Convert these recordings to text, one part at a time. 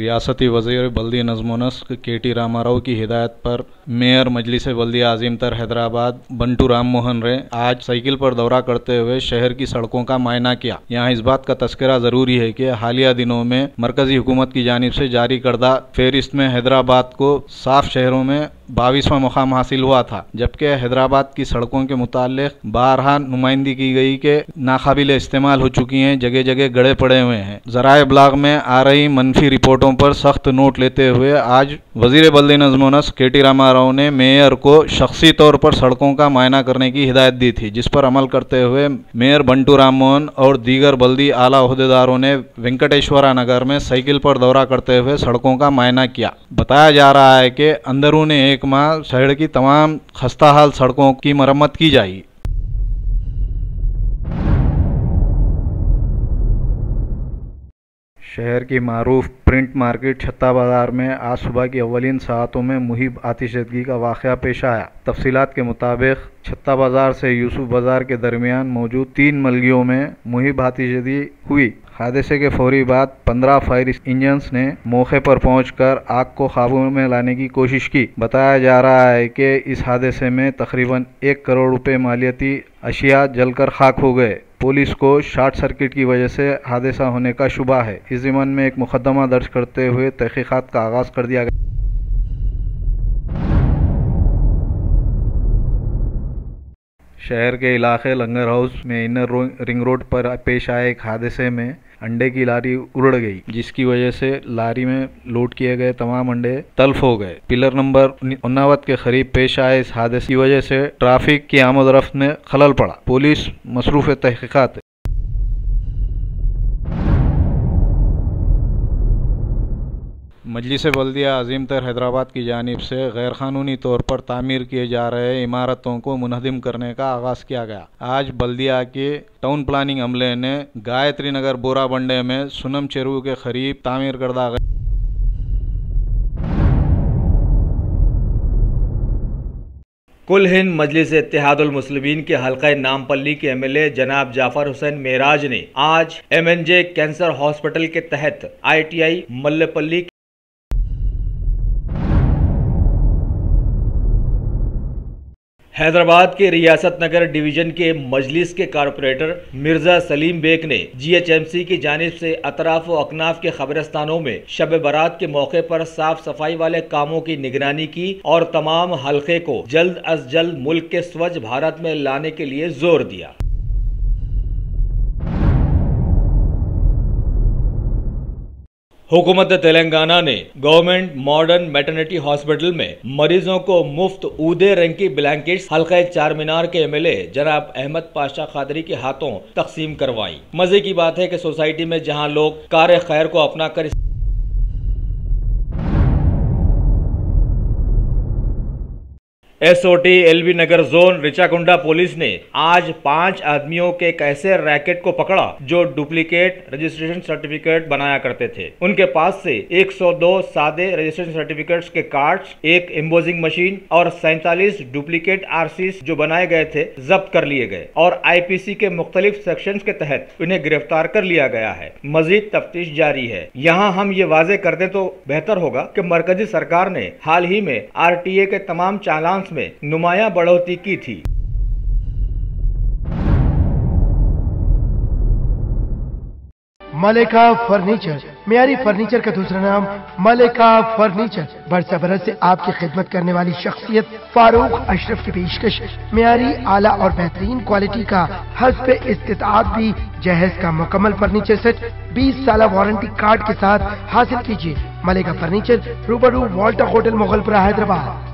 रियासती वज़ीर बल्दी नज़्म व नस्क के.टी. रामाराव की हिदायत पर मेयर मजलिस बल्दी आज़िम तर हैदराबाद बंटू राम मोहन रे आज साइकिल पर दौरा करते हुए शहर की सड़कों का मुआयना किया। यहाँ इस बात का तस्करा ज़रूरी है कि हालिया दिनों में मरकज़ी हुकूमत की जानिब से जारी करदा फहरिस्त में हैदराबाद को साफ शहरों में 22वां मुकाम हासिल हुआ था, जबकि हैदराबाद की सड़कों के मुतालिक बारहा नुमाइंदी की गई कि नाकाबिल इस्तेमाल हो चुकी हैं, जगह जगह गड़े पड़े हुए हैं। ज़राए इब्लाग में आ रही मनफी रिपोर्टों पर सख्त नोट लेते हुए आज वज़ीर बल्दी नज़्म व नस्क के.टी. रामाराव ने मेयर को शख्सी तौर पर सड़कों का मुआयना करने की हिदायत दी थी, जिस पर अमल करते हुए मेयर बंटू राम मोहन और दीगर बल्दी आला ओहदेदारों ने वेंकटेश्वरा नगर में साइकिल पर दौरा करते हुए सड़कों का मुआयना किया। बताया जा रहा है कि अंदरून एक माह शहर की तमाम खस्ता हाल सड़कों की मरम्मत की जाएगी। शहर की मारूफ प्रिंट मार्केट छत्ता बाजार में आज सुबह की अव्वलीन सातों में मुहिब आतिशदगी का वाक़या पेश आया। तफसीलात के मुताबिक छत्ता बाजार से यूसुफ बाजार के दरमियान मौजूद 3 मलगियों में मुहिब आतिशदगी हुई। हादसे के फौरी बाद 15 फायर इंजन्स ने मौके पर पहुंचकर आग को काबू में लाने की कोशिश की। बताया जा रहा है कि इस हादसे में तकरीबन 1 करोड़ रुपए मालियती अशिया जलकर खाक हो गए। पुलिस को शॉर्ट सर्किट की वजह से हादसा होने का शुबा है। इस ज़िम्मन में एक मुकदमा दर्ज करते हुए तहकीकात का आगाज़ कर दिया गया। शहर के इलाके लंगर हाउस में इनर रिंग रोड पर पेश आए एक हादसे में अंडे की लारी उड़ गई, जिसकी वजह से लारी में लोड किए गए तमाम अंडे तल्फ हो गए। पिलर नंबर 89 के करीब पेश आए इस हादसे की वजह से ट्रैफिक की आमद-ओ-रफ्त में खलल पड़ा। पुलिस मसरूफ़ तहकीकात है। मजलिस बल्दिया अज़ीम तर हैदराबाद की जानिब से गैर क़ानूनी तौर पर तामीर किए जा रहे इमारतों को मुनहदिम करने का आगाज़ किया गया। आज बल्दिया के टाउन प्लानिंग अमले ने गायत्री नगर बोरा बंडे में सुनम चेरू के करीब तामीर करदा कुल हिंद मजलिस इत्तेहादुल मुस्लिमीन के हल्का नामपल्ली के एमएलए जनाब जाफर हुसैन मेराज ने आज एमएनजे कैंसर हॉस्पिटल के तहत ITI मल्लेपल्ली हैदराबाद के रियासत नगर डिवीजन के मजलिस के कारपोरेटर मिर्जा सलीम बेग ने GHMC की जानिब से अतराफ व अकनाफ के कब्रिस्तानों में शब बारात के मौके पर साफ सफाई वाले कामों की निगरानी की और तमाम हल्के को जल्द अज जल्द मुल्क के स्वच्छ भारत में लाने के लिए जोर दिया। हुकूमत तेलंगाना ने गवर्नमेंट मॉडर्न मैटरनिटी हॉस्पिटल में मरीजों को मुफ्त ऊदे रंग की ब्लैंकेट्स हल्का चार मीनार के एमएलए जनाब अहमद पाशा खादरी के हाथों तकसीम करवाई। मजे की बात है कि सोसाइटी में जहां लोग कार खैर को अपना कर SOT LB नगर जोन रिचाकुंडा पुलिस ने आज 5 आदमियों के एक ऐसे रैकेट को पकड़ा जो डुप्लीकेट रजिस्ट्रेशन सर्टिफिकेट बनाया करते थे। उनके पास से 102 सादे रजिस्ट्रेशन सर्टिफिकेट्स के कार्ड्स, एक एम्बोजिंग मशीन और 47 डुप्लीकेट RCs जो बनाए गए थे जब्त कर लिए गए और IPC के मुख्तलिफ सेक्शंस के तहत उन्हें गिरफ्तार कर लिया गया है। मजीद तफ्तीश जारी है। यहाँ हम ये वाजे कर दें तो बेहतर होगा कि मरकजी सरकार ने हाल ही में RTA के तमाम चालान में नुमाया बढ़ोतरी की थी। मलिका फर्नीचर मियारी फर्नीचर का दूसरा नाम मलिका फर्नीचर बरसा बरस से आपकी खिदमत करने वाली शख्सियत फारूक अशरफ की पेशकश मियारी आला और बेहतरीन क्वालिटी का हस्ब इस्तिताअत भी जहेज का मुकम्मल फर्नीचर सेट 20 साल वारंटी कार्ड के साथ हासिल कीजिए। मलिका फर्नीचर रूबरू वॉल्टर होटल मुगलपुरा हैदराबाद।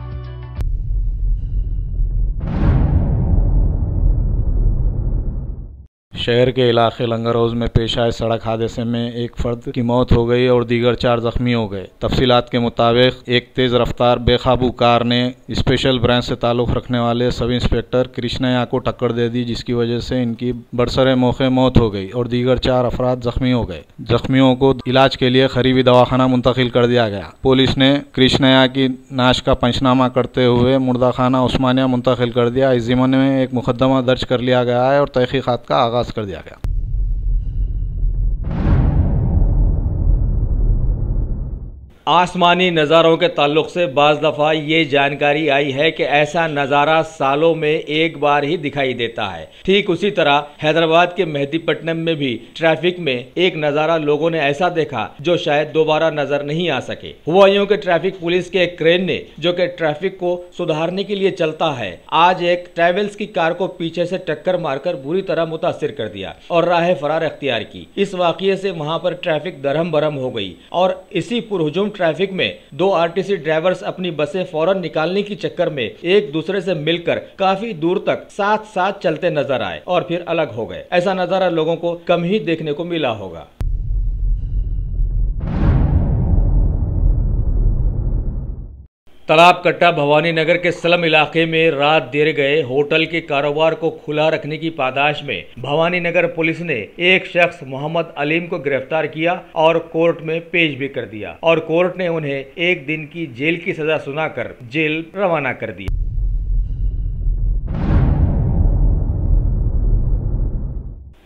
शहर के इलाके लंगर हाउस में पेश आए सड़क हादसे में एक फर्द की मौत हो गई और दीगर 4 जख्मी हो गए। तफसीलात के मुताबिक एक तेज रफ्तार बेकाबू कार ने स्पेशल ब्रांच से ताल्लुक़ रखने वाले सब इंस्पेक्टर कृष्णया को टक्कर दे दी, जिसकी वजह से इनकी बरसरे मौके मौत हो गई और दीगर 4 अफराद जख्मी हो गए। जख्मियों को इलाज के लिए करीबी दवाखाना मुंतकिल कर दिया गया। पुलिस ने कृष्णया की नाश का पंचनामा करते हुए मुर्दा खाना उस्मानिया मुंतकिल कर दिया। इस ज़िम्मन में एक मुकदमा दर्ज कर लिया गया है और तहकीकात का आगाज कर दिया गया। आसमानी नज़ारों के ताल्लुक से बाज़ दफ़ा ये जानकारी आई है कि ऐसा नज़ारा सालों में एक बार ही दिखाई देता है। ठीक उसी तरह हैदराबाद के मेहदीपट्टनम में भी ट्रैफिक में एक नज़ारा लोगों ने ऐसा देखा जो शायद दोबारा नजर नहीं आ सके। हुआ यूं कि ट्रैफिक पुलिस के एक क्रेन ने, जो कि ट्रैफिक को सुधारने के लिए चलता है, आज एक ट्रैवल्स की कार को पीछे से टक्कर मारकर बुरी तरह मुतासिर कर दिया और राह फरार अख्तियार की। इस वाकये से वहां पर ट्रैफिक दरहम बरहम हो गई और इसी पुरहुजूम ट्रैफिक में दो आरटीसी ड्राइवर्स अपनी बसें फौरन निकालने के चक्कर में एक दूसरे से मिलकर काफी दूर तक साथ साथ चलते नजर आए और फिर अलग हो गए। ऐसा नजारा लोगों को कम ही देखने को मिला होगा। तालाब कट्टा भवानी नगर के स्लम इलाके में रात देर गए होटल के कारोबार को खुला रखने की पादाश में भवानी नगर पुलिस ने एक शख्स मोहम्मद अलीम को गिरफ्तार किया और कोर्ट में पेश भी कर दिया और कोर्ट ने उन्हें 1 दिन की जेल की सजा सुनाकर जेल रवाना कर दिया।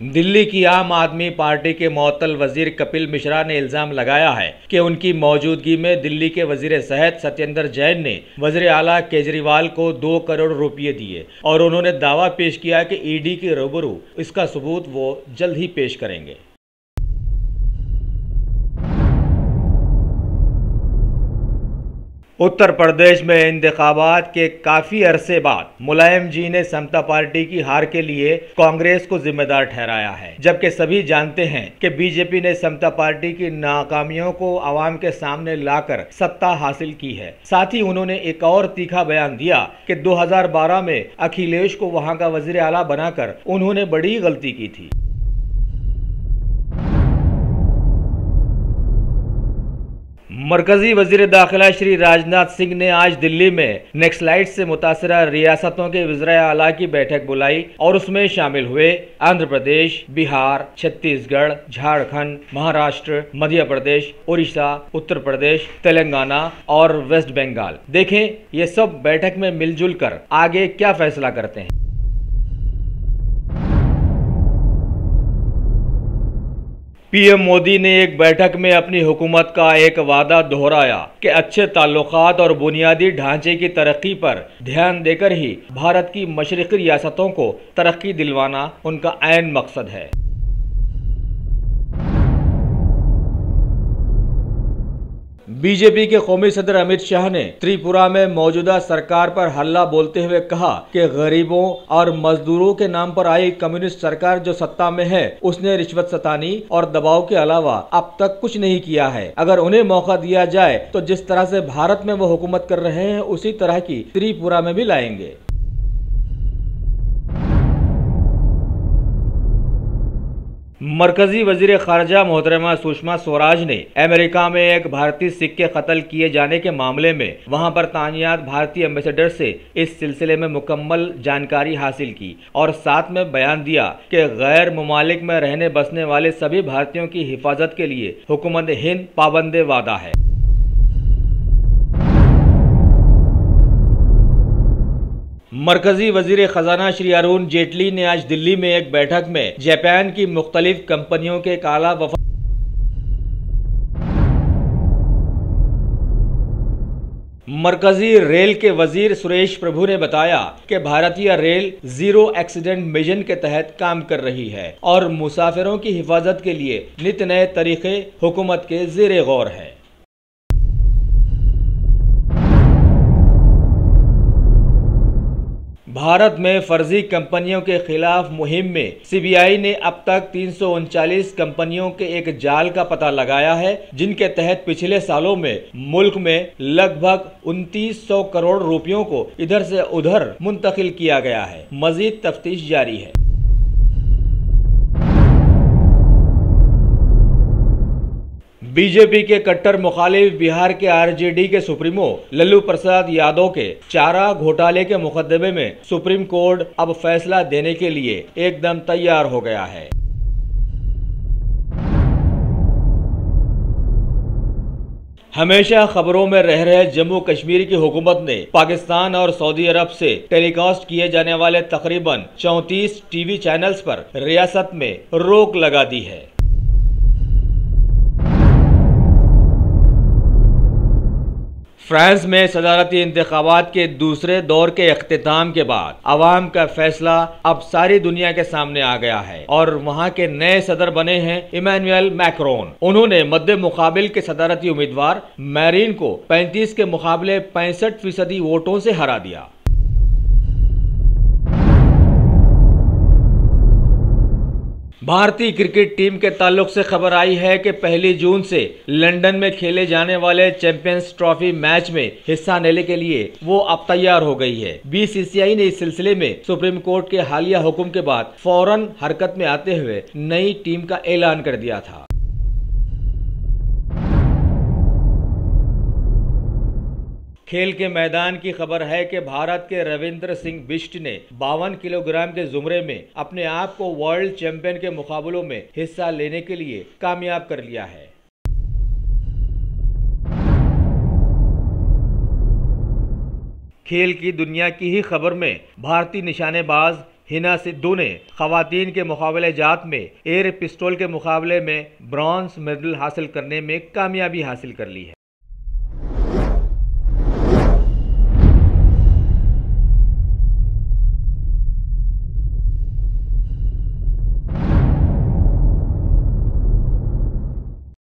दिल्ली की आम आदमी पार्टी के मुअत्तल वजीर कपिल मिश्रा ने इल्जाम लगाया है कि उनकी मौजूदगी में दिल्ली के वजीर सेहत सत्येंद्र जैन ने वजीर आला केजरीवाल को 2 करोड़ रुपये दिए और उन्होंने दावा पेश किया कि ईडी के रूबरू इसका सबूत वो जल्द ही पेश करेंगे। उत्तर प्रदेश में इंतखाबात के काफी अरसे बाद मुलायम जी ने समता पार्टी की हार के लिए कांग्रेस को जिम्मेदार ठहराया है, जबकि सभी जानते हैं कि बीजेपी ने समता पार्टी की नाकामियों को आवाम के सामने लाकर सत्ता हासिल की है। साथ ही उन्होंने एक और तीखा बयान दिया कि 2012 में अखिलेश को वहां का वजीर आला बनाकर उन्होंने बड़ी गलती की थी। मरकजी वजीर दाखिला श्री राजनाथ सिंह ने आज दिल्ली में नक्सलाइट से मुतासरा रियासतों के वज़ीर आला की बैठक बुलाई और उसमें शामिल हुए आंध्र प्रदेश, बिहार, छत्तीसगढ़, झारखंड, महाराष्ट्र, मध्य प्रदेश, उड़ीसा, उत्तर प्रदेश, तेलंगाना और वेस्ट बंगाल। देखें ये सब बैठक में मिलजुल कर आगे क्या फैसला करते हैं। पीएम मोदी ने एक बैठक में अपनी हुकूमत का एक वादा दोहराया कि अच्छे ताल्लुकात और बुनियादी ढांचे की तरक्की पर ध्यान देकर ही भारत की मशरिकी रियासतों को तरक्की दिलवाना उनका ऐन मकसद है। बीजेपी के कौमी सदर अमित शाह ने त्रिपुरा में मौजूदा सरकार पर हल्ला बोलते हुए कहा कि गरीबों और मजदूरों के नाम पर आई कम्युनिस्ट सरकार जो सत्ता में है उसने रिश्वत सतानी और दबाव के अलावा अब तक कुछ नहीं किया है। अगर उन्हें मौका दिया जाए तो जिस तरह से भारत में वो हुकूमत कर रहे हैं उसी तरह की त्रिपुरा में भी लाएंगे। मरकजी वजीर खारजा मोहतरमा सुषमा स्वराज ने अमेरिका में एक भारतीय सिख के कत्ल किए जाने के मामले में वहां पर तानियात भारतीय एम्बेसडर से इस सिलसिले में मुकम्मल जानकारी हासिल की और साथ में बयान दिया कि गैर मुमालिक में रहने बसने वाले सभी भारतीयों की हिफाजत के लिए हुकूमत हिंद पाबंदे वादा है। मरकजी वजीर खजाना श्री अरुण जेटली ने आज दिल्ली में एक बैठक में जापान की मुख्तलिफ कंपनियों के काला वफा मरकजी रेल के वजीर सुरेश प्रभु ने बताया कि भारतीय रेल जीरो एक्सीडेंट मिशन के तहत काम कर रही है और मुसाफिरों की हिफाजत के लिए नित नए तरीके हुकूमत के ज़ेरे गौर है। भारत में फर्जी कंपनियों के खिलाफ मुहिम में सीबीआई ने अब तक 339 कंपनियों के एक जाल का पता लगाया है, जिनके तहत पिछले सालों में मुल्क में लगभग 2900 करोड़ रुपयों को इधर से उधर मुंतकिल किया गया है। मजीद तफ्तीश जारी है। बीजेपी के कट्टर मुखालिफ बिहार के आरजेडी के सुप्रीमो लल्लू प्रसाद यादव के चारा घोटाले के मुकदमे में सुप्रीम कोर्ट अब फैसला देने के लिए एकदम तैयार हो गया है। हमेशा खबरों में रह रहे जम्मू कश्मीर की हुकूमत ने पाकिस्तान और सऊदी अरब से टेलीकास्ट किए जाने वाले तकरीबन 34 टीवी चैनल्स पर रियासत में रोक लगा दी है। फ्रांस में सदारती इंतखाबात के दूसरे दौर के इख्तिताम के बाद अवाम का फैसला अब सारी दुनिया के सामने आ गया है और वहां के नए सदर बने हैं इमैनुअल मैक्रोन। उन्होंने मद्दे मुकाबिल के सदारती उम्मीदवार मैरीन को 35 के मुकाबले 65% वोटों से हरा दिया। भारतीय क्रिकेट टीम के ताल्लुक से खबर आई है कि 1 जून से लंदन में खेले जाने वाले चैंपियंस ट्रॉफी मैच में हिस्सा लेने के लिए वो अब तैयार हो गई है। बीसीसीआई ने इस सिलसिले में सुप्रीम कोर्ट के हालिया हुक्म के बाद फौरन हरकत में आते हुए नई टीम का ऐलान कर दिया था। खेल के मैदान की खबर है कि भारत के रविंद्र सिंह बिष्ट ने 52 किलोग्राम के जुमरे में अपने आप को वर्ल्ड चैंपियन के मुकाबलों में हिस्सा लेने के लिए कामयाब कर लिया है। खेल की दुनिया की ही खबर में भारतीय निशानेबाज हिना सिद्धू ने खवातीन के मुकाबले जात में एयर पिस्टल के मुकाबले में ब्रॉन्ज मेडल हासिल करने में कामयाबी हासिल कर ली है।